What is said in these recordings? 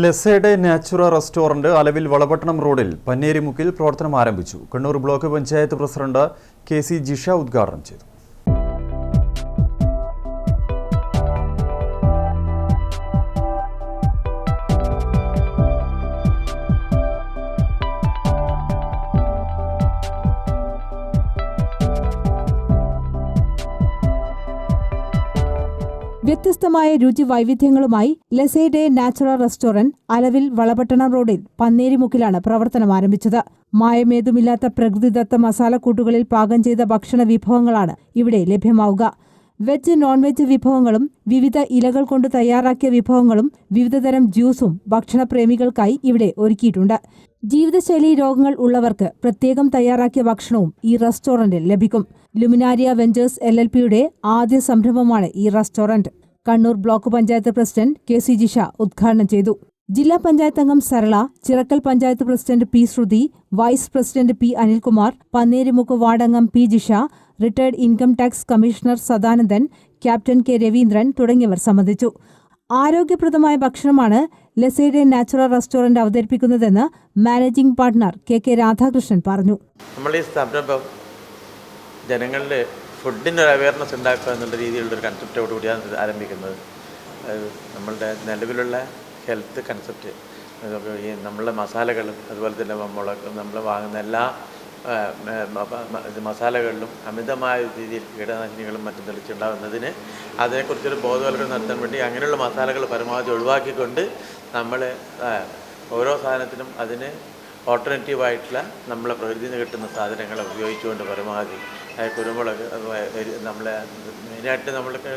ലെസേഡെ Natura restaurant Alavil Valapattanam റോഡിൽ പന്നേരിമുക്കിൽ പ്രവർത്തനം ആരംഭിച്ചു. Kannur block panchayat president K C. Jisha ഉദ്ഘാടനം ചെയ്തു. വ്യത്യസ്തമായ രുചി വൈവിധ്യങ്ങളുമായി ലെസേഡെ നാച്ചുറ റെസ്റ്റോറന്റ് അലവിൽ വളപട്ടണം റോഡിൽ പന്നേരിമുക്കിലാണ് പ്രവർത്തനം ആരംഭിച്ചത്. മായമേതുമില്ലാത്ത പ്രകൃതിദത്ത മസാലക്കൂട്ടുകളിൽ പാകം ചെയ്ത ഭക്ഷണ വിഭവങ്ങളാണ് ഇവിടെ ലഭ്യമാവുക. വെജ്, നോൺ വെജ് വിഭവങ്ങളും വിവിധ ഇലകൾ കൊണ്ട് തയ്യാറാക്കിയ വിഭവങ്ങളും വിവിധതരം ജ്യൂസും ഭക്ഷണപ്രേമികൾക്കായി ഇവിടെ ഒരുക്കിയിട്ടുണ്ട്. ജീവിതശൈലി രോഗങ്ങൾ ഉള്ളവർക്ക് പ്രത്യേകം തയ്യാറാക്കിയ ഭക്ഷണവും ഈ റെസ്റ്റോറന്റിൽ ലഭിക്കും. ലുമിനാരിയ വെഞ്ചേഴ്സ് LLPയുടെ ആദ്യ സംരംഭമാണ് ഈ restaurant. Kannur block panchayat president K C. Jisha ഉദ്ഘാടനം ചെയ്തു. ജില്ലാ പഞ്ചായത്ത് അംഗം Sarala, Chirakkal panchayat president P. Shruthi, vice president P. Anilkumar, Pannerimukku വാർഡംഗം P. Jisha, retired income tax commissioner Sadanandan, captain K. Raveendran തുടങ്ങിയവർ സംബന്ധിച്ചു. ആരോഗ്യപ്രദമായ ഭക്ഷണമാണ് ലെസേഡെ നാച്ചുറ റെസ്റ്റോറന്റ് അവതരിപ്പിക്കുന്നതെന്ന് മാനേജിംഗ് പാർട്ണർ കെ. രാധാകൃഷ്ണൻ പറഞ്ഞു. നമ്മൾ ഈ സംരംഭം ജനങ്ങളിൽ ഫുഡിനൊരു അവയർനെസ് ഉണ്ടാക്കുക എന്നുള്ള രീതിയിലുള്ളൊരു കൺസെപ്റ്റോടുകൂടിയാണ് ആരംഭിക്കുന്നത്. നമ്മളുടെ നിലവിലുള്ള ഹെൽത്ത് കൺസെപ്റ്റ്, ഈ നമ്മളുടെ മസാലകളും അതുപോലെ തന്നെ നമ്മൾ വാങ്ങുന്ന എല്ലാ മസാലകളിലും അമിതമായ രീതിയിൽ കീടനാശിനികളും മറ്റും തെളിച്ചുണ്ടാകുന്നതിന് അതിനെക്കുറിച്ചൊരു ബോധവൽക്കരണം നടത്താൻ വേണ്ടി അങ്ങനെയുള്ള മസാലകൾ പരമാവധി ഒഴിവാക്കിക്കൊണ്ട് നമ്മൾ ഓരോ സാധനത്തിനും അതിന് ഓൾട്ടർനേറ്റീവായിട്ടുള്ള നമ്മളെ പ്രകൃതിയിൽ നിന്ന് കിട്ടുന്ന സാധനങ്ങൾ ഉപയോഗിച്ചുകൊണ്ട് പരമാവധി കുരുമുളക്, നമ്മളെ മെയിനായിട്ട് നമ്മൾക്ക്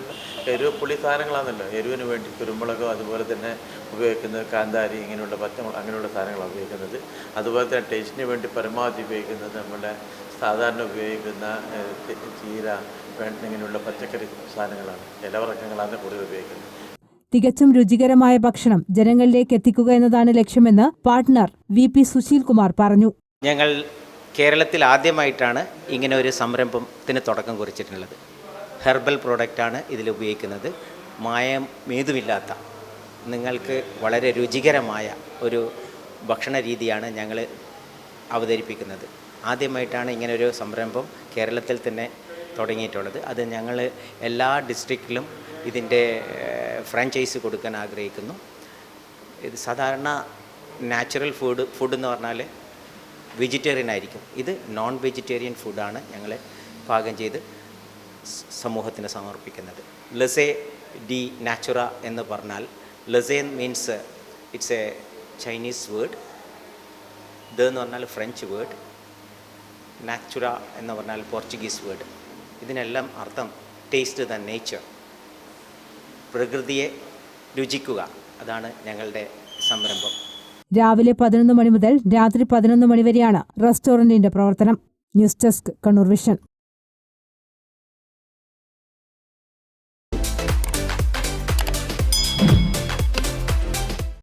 എരിവ് പുളി സാധനങ്ങളാണല്ലോ. എരിവിന് വേണ്ടി കുരുമുളക്, അതുപോലെ തന്നെ ഉപയോഗിക്കുന്നത് കാന്താരി, ഇങ്ങനെയുള്ള പച്ചമുളക്, അങ്ങനെയുള്ള സാധനങ്ങളാണ് ഉപയോഗിക്കുന്നത്. അതുപോലെ തന്നെ ടേസ്റ്റിന് വേണ്ടി പരമാവധി ഉപയോഗിക്കുന്നത് നമ്മുടെ സാധാരണ ഉപയോഗിക്കുന്ന ചീര, ഇങ്ങനെയുള്ള പച്ചക്കറി സാധനങ്ങളാണ്, ഇലവർഗ്ഗങ്ങളാണ് കൂടുതൽ ഉപയോഗിക്കുന്നത്. തികച്ചും രുചികരമായ ഭക്ഷണം ജനങ്ങളിലേക്ക് എത്തിക്കുക എന്നതാണ് ലക്ഷ്യമെന്ന് പാർട്ണർ VP സുശീൽ കുമാർ പറഞ്ഞു. ഞങ്ങൾ കേരളത്തിൽ ആദ്യമായിട്ടാണ് ഇങ്ങനെ ഒരു സംരംഭത്തിന് തുടക്കം കുറിച്ചിട്ടുള്ളത്. ഹെർബൽ പ്രോഡക്റ്റാണ് ഇതിൽ ഉപയോഗിക്കുന്നത്. മായമേതുമില്ലാത്ത നിങ്ങൾക്ക് വളരെ രുചികരമായ ഒരു ഭക്ഷണ രീതിയാണ് ഞങ്ങൾ അവതരിപ്പിക്കുന്നത്. ആദ്യമായിട്ടാണ് ഇങ്ങനൊരു സംരംഭം കേരളത്തിൽ തന്നെ തുടങ്ങിയിട്ടുള്ളത്. അത് ഞങ്ങൾ എല്ലാ ഡിസ്ട്രിക്റ്റിലും ഇതിൻ്റെ ഫ്രാഞ്ചൈസ് കൊടുക്കാൻ ആഗ്രഹിക്കുന്നു. ഇത് സാധാരണ നാച്ചുറൽ ഫുഡ് എന്ന് പറഞ്ഞാൽ വെജിറ്റേറിയൻ ആയിരിക്കും. ഇത് നോൺ വെജിറ്റേറിയൻ ഫുഡാണ് ഞങ്ങൾ പാകം ചെയ്ത് സമൂഹത്തിന് സമർപ്പിക്കുന്നത്. ലെസേ ഡി നാച്ചുറ എന്ന് പറഞ്ഞാൽ, ലെസേ means it's a Chinese word, de എന്ന് പറഞ്ഞാൽ ഫ്രഞ്ച് വേർഡ്, നാച്ചുറ എന്ന് പറഞ്ഞാൽ പോർച്ചുഗീസ് വേർഡ്. ഇതിനെല്ലാം അർത്ഥം ടേസ്റ്റ് ദ നേച്ചർ, പ്രകൃതിയെ രുചിക്കുക. അതാണ് ഞങ്ങളുടെ സംരംഭം. രാവിലെ 11 മണി മുതൽ രാത്രി 11 മണി വരെയാണ് റെസ്റ്റോറന്റിന്റെ പ്രവർത്തനം. News desk, Kannur vision.